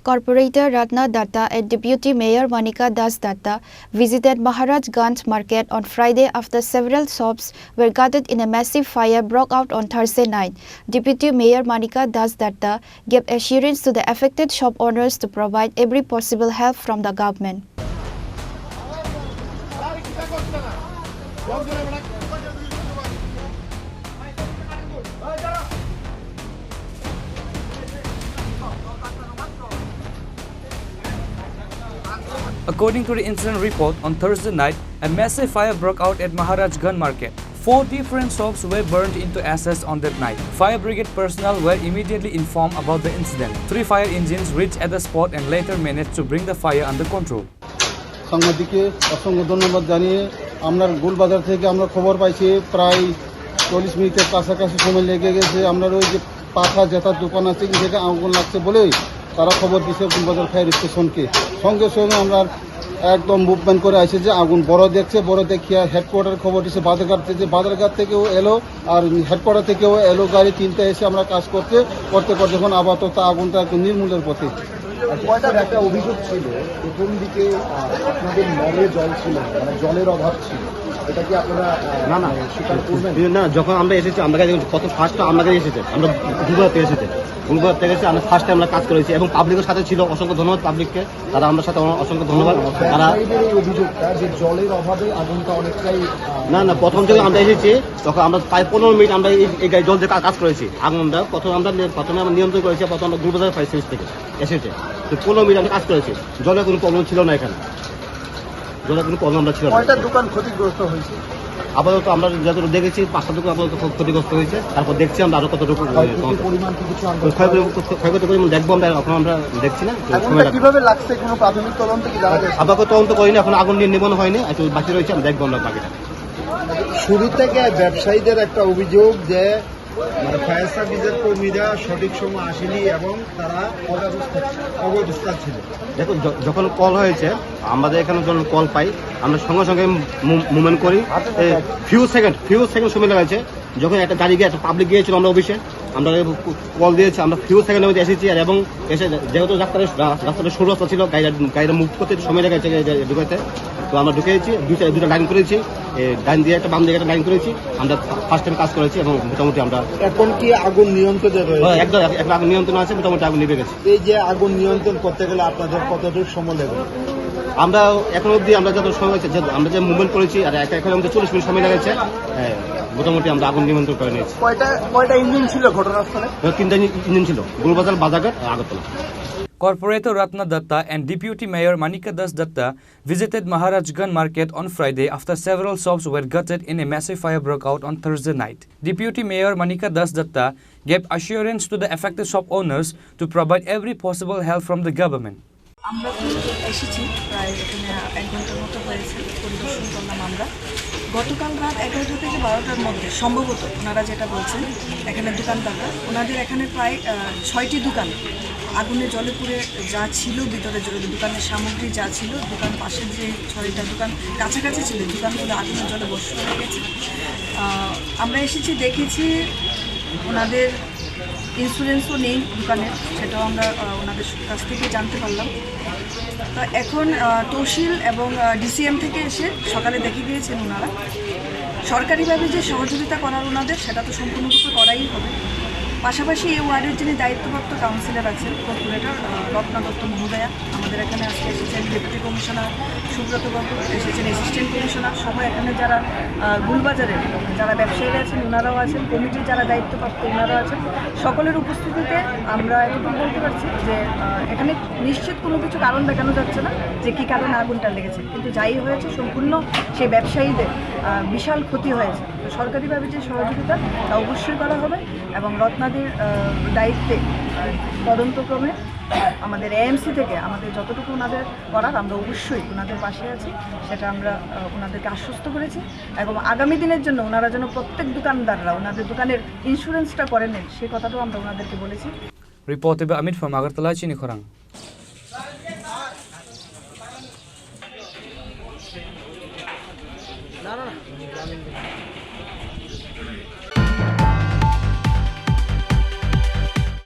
Corporator Ratna Datta and Deputy Mayor Manika Das Datta visited Maharajganj market on Friday after several shops were gutted in a massive fire broke out on Thursday night. Deputy Mayor Manika Das Datta gave assurance to the affected shop owners to provide every possible help from the government. According to the incident report, on Thursday night, a massive fire broke out at Maharajganj market. 4 different shops were burned into ashes on that night. Fire brigade personnel were immediately informed about the incident. 3 fire engines reached at the spot and later managed to bring the fire under control. সাংবাদিককে অসংখ্য ধন্যবাদ জানিয়ে আমরা গোলবাজার থেকে আমরা খবর পাইছি প্রায় 40 মিনিটের কাছাকাছি সময় লেগে গেছে। আমরা ওই যে পাখা জেতার দোকান আছে থেকে আগুন লাগছে বলেই তারা খবর দিয়েছে গোলবাজার ফায়ার স্টেশনকে। সঙ্গে সঙ্গে আমরা একদম মুভমেন্ট করে আসে যে আগুন বড় দেখছে, বড় দেখিয়া হেডকোয়ার্টার খবর দিচ্ছে বাজারঘাট থেকে, বাজারঘাট থেকেও এলো আর হেডকোয়ার্টার থেকেও এলো গাড়ি 3টা এসে আমরা কাজ করতে যখন আপাতত আগুনটা একটু নির্মূলের পথে। একটা অভিযোগ ছিল প্রথম দিকে আপনাদের নলে জল ছিল, মানে জলের অভাব ছিল, এটা কি আপনারা না স্বীকার করবেন? না, যখন আমরা এসেছি আমরা কত ফার্স্ট আমরা এসেছে, আমরা গুলবাজার থেকে এসেছে, গুলবাজার থেকে এসে আমরা ফার্স্ট টাইম আমরা কাজ করেছি এবং পাবলিকের সাথে ছিল। অসংখ্য ধন্যবাদ পাবলিককে, তারা আমাদের সাথে অসংখ্য ধন্যবাদ। তারা এই অভিযোগটা যে জলের অভাবে আগুনটা অনেকটাই না প্রথম যখন আমরা এসেছি তখন আমরা প্রায় 15 মিনিট আমরা এই জল দিয়ে কাজ করেছি। আগুনটা প্রথমে আমরা নিয়ন্ত্রণ করেছি, প্রথম আমরা গুলবাজার ফায়ার সার্ভিস থেকে এসেছে। তো 15 মিনিট আমরা কাজ করেছি, জলের কোনো প্রবলেম ছিল না, এখানে জলের কোনো প্রবলেম আমরা ছিল না। কয়টা দোকান ক্ষতিগ্রস্ত হয়েছে? আপাতত আমরা যতটুকু দেখেছি 5টা দোকান আপাতত খুব ক্ষতিগ্রস্ত হয়েছে। তারপর দেখছি আমরা আরো কতটুকু পরিমাণ কিছু ক্ষয়ক্ষতি পরিমাণ দেখবো আমরা, এখন আমরা দেখছি না কিভাবে লাগছে, কোনো প্রাথমিক তদন্ত কি জানা গেছে? আপাতত তদন্ত করিনি, এখন আগুন নির্নিবন হয়নি, একটু বাকি রয়েছে, আমরা দেখবো আমরা বাকিটা। শুরু থেকে ব্যবসায়ীদের একটা অভিযোগ যে মানে ফায়ার সার্ভিসের কর্মীরা সঠিক সময় আসেনি এবং তারা অব্যবস্থা ছিল। দেখুন, যখন কল হয়েছে আমাদের এখানে যখন কল পাই আমরা সঙ্গে সঙ্গে মুভমেন্ট করি। ফিউ সেকেন্ড সময় লেগেছে। যখন একটা গাড়ি গিয়ে একটা পাবলিক গিয়েছিল আমরা অফিসে, আমরা কল দিয়েছি, আমরা ফিউ সেকেন্ডের মধ্যে এসেছি এবং এসে যেহেতু রাস্তাটা সরু রাস্তা ছিল, গাড়িটা মুভ করতে সময় লেগেছে ঢুকাতে। তো আমরা ঢুকেছি, দুটা লাইন করেছি, ডাইন দিয়ে একটা বাম দিকে একটা লাইন করেছি, আমরা ফার্স্ট টাইম কাজ করেছি এবং মোটামুটি আমরা এখন কি আগুন নিয়ন্ত্রণে রয়েছে? একদম এখন আগুন নিয়ন্ত্রণ আছে, মোটামুটি আগুন নিভে গেছে। এই যে আগুন নিয়ন্ত্রণ করতে গেলে আপনাদের কতটুকু সময় লাগবে? আমরা এখন অবধি আমরা যত সময় হয়েছে, আমরা যে মুভমেন্ট করেছি আর এখন আমাদের 40 মিনিট সময় লেগেছে, মোটামুটি আমরা আগুন নিয়ন্ত্রণ করে নিয়েছি। কয়টা ইঞ্জিন ছিল ঘটনাস্থলে? 3টা ইঞ্জিন ছিল, গোলবাজার, বাজারঘাট, Agartala. Corporator Ratna Datta and Deputy Mayor Manika Das Datta visited Maharajganj market on Friday after several shops were gutted in a massive fire broke out on Thursday night. Deputy Mayor Manika Das Datta gave assurance to the affected shop owners to provide every possible help from the government. আমরা তো এসেছি প্রায় এখানে 1 ঘন্টার মতো হয়েছে, পরিদর্শন করলাম আমরা। গতকাল রাত 11টা থেকে 12টার মধ্যে সম্ভবত ওনারা যেটা বলছেন এখানে দোকানদাররা, ওনাদের এখানে প্রায় 6টি দোকান আগুনে জলে পুড়ে যা ছিল ভিতরে দোকানের সামগ্রী যা ছিল, দোকান পাশের যে 6টা দোকান কাছাকাছি ছিল দোকানগুলো আগুনের জলে বসে হয়ে গেছে। আমরা এসেছি, দেখেছি ওনাদের ইন্স্যুরেন্সও নেই দোকানের, সেটাও আমরা ওনাদের কাছ থেকে জানতে পারলাম। তো এখন তহসিল এবং ডিসিএম থেকে এসে সকালে দেখে গিয়েছেন ওনারা। সরকারিভাবে যে সহযোগিতা করার ওনাদের সেটা তো সম্পূর্ণরূপে করাই হবে। পাশাপাশি এই ওয়ার্ডের যিনি দায়িত্বপ্রাপ্ত কাউন্সিলর আছেন, কর্পোরেটর রত্না দত্ত মহোদয়া, আমাদের এখানে আজকে এসেছেন ডেপুটি কমিশনার সুব্রত বাবু, এসেছেন অ্যাসিস্ট্যান্ট কমিশনার, সবাই এখানে যারা গুলবাজারের যারা ব্যবসায়ীরা আছেন ওনারাও আছেন, কমিটির যারা দায়িত্বপ্রাপ্ত ওনারাও আছেন। সকলের উপস্থিতিতে আমরা এটুকু বলতে পারছি যে এখানে নিশ্চিত কোনো কিছু কারণ দেখানো যাচ্ছে না যে কী কারণে আগুনটা লেগেছে, কিন্তু যাই হয়েছে সম্পূর্ণ সেই ব্যবসায়ীদের বিশাল ক্ষতি হয়েছে। তো সরকারিভাবে যে সহযোগিতা তা অবশ্যই করা হবে এবং রত্নাদের দায়িত্বে তদন্তক্রমে আমাদের এএমসি থেকে আমাদের যতটুকু ওনাদের করার আমরা অবশ্যই ওনাদের পাশে আছি, সেটা আমরা ওনাদেরকে আশ্বস্ত করেছি এবং আগামী দিনের জন্য ওনারা যেন প্রত্যেক দোকানদাররা ওনাদের দোকানের ইন্স্যুরেন্সটা করে নেন সেই কথাটাও আমরা ওনাদেরকে বলেছি। Reported by Amit from Agartala, Chini Khorang.